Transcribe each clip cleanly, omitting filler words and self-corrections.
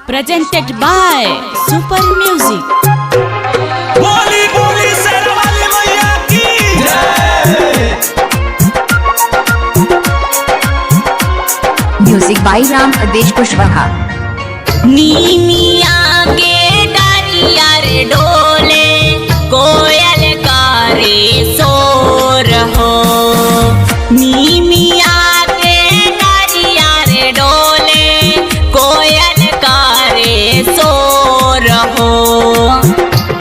presented by Super Music. बोली बोली शेरवाली मैया की म्यूजिक बाय राम आदेश कुशवाहा। नीमिया के डारिया रे डोले कोयल करे सोर हो। नीमिया के डारिया रे डोले कोयल करे सोर हो।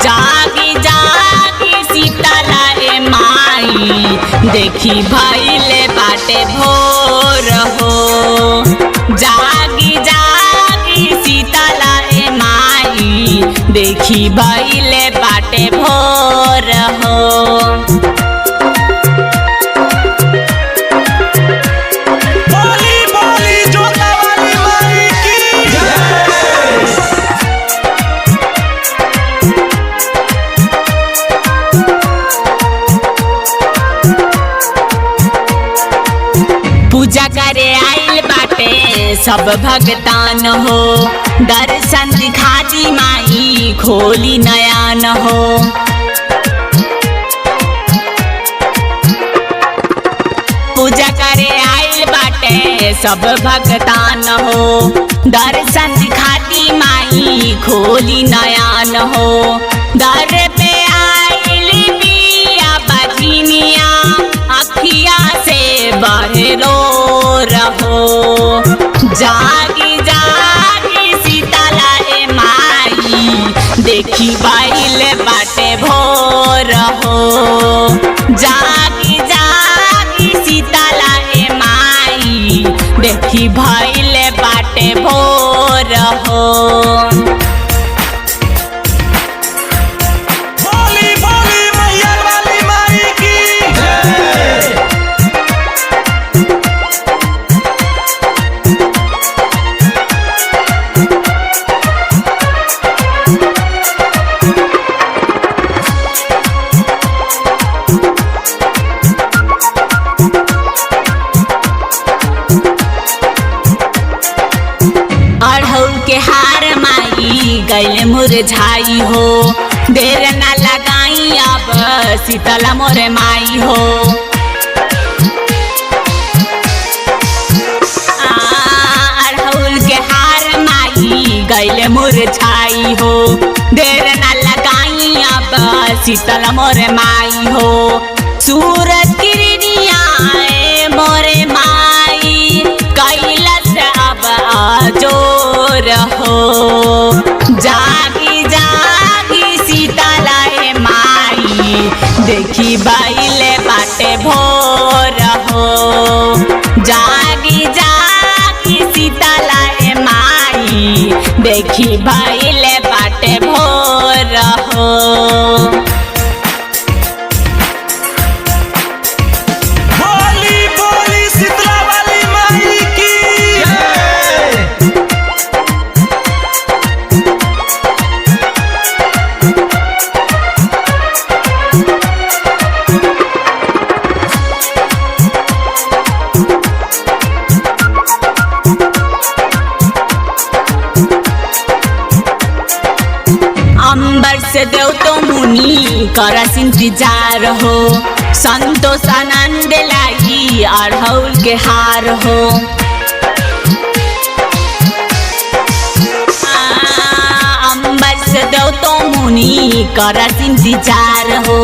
जागी जागी सीतला रे माई देखी भइले बाटे भोर हो। जागी जागी सीतला रे माई देखी भइले बाटे भोर हो। बोली बोली जोतावाली माई की पूजा करे आइल बाटे सब भगतान हो। दर्शन दिखा दी माई खोली नयन हो। पूजा करे आइल बाटे सब भगतान हो। दर्शन दिखा दी माई खोली नयन हो। दर पे आइल बिया बजनिया अखिया से बहरो रहो। जागी जागी सीतला रे माई देखी बाइल बाटे भोर हो। जागी जागी सीतला रे माई देखी भइल बाटे भोर हो। बोली बोली मैया वाली माई की अढ़ौल के हार माई गैल मुरझाई हो। देर न लगाई अब शीतला मोरे माई हो। अढ़ौल के हार माई गैल मुरझाई हो। देर न लगाई अब शीतला मोरे माई हो। सूरज किरनिया मोरे माई कैलस अब जोर हो। जागी जागी सीतला रे माई देखी बाइले बाटे भोर हो। जागी जागी सीतला रे माई देखी बाइले बाटे भोर हो। बोली बोली शीतला वाली माई की अंबर से देव तो मुनि करस इंतजार हो। संतोष आनंद लाई अढ़ौल के हार हो। अंबर से देव तो मुनि करस इंतजार हो।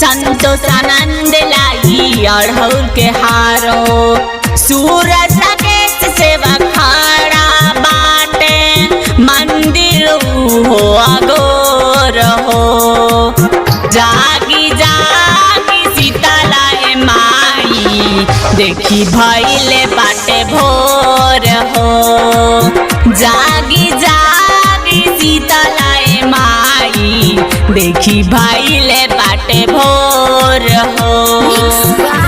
संतोष आनंद लाई अढ़ौल के हार हो। सूरज राकेश सेवा खड़ा बाटे मंदिर हो अगोर हो। जागी जागी सीतला रे माई देखी भइले बाटे भोर हो। जागी जागी सीतला रे माई देखी भइले बाटे भोर हो।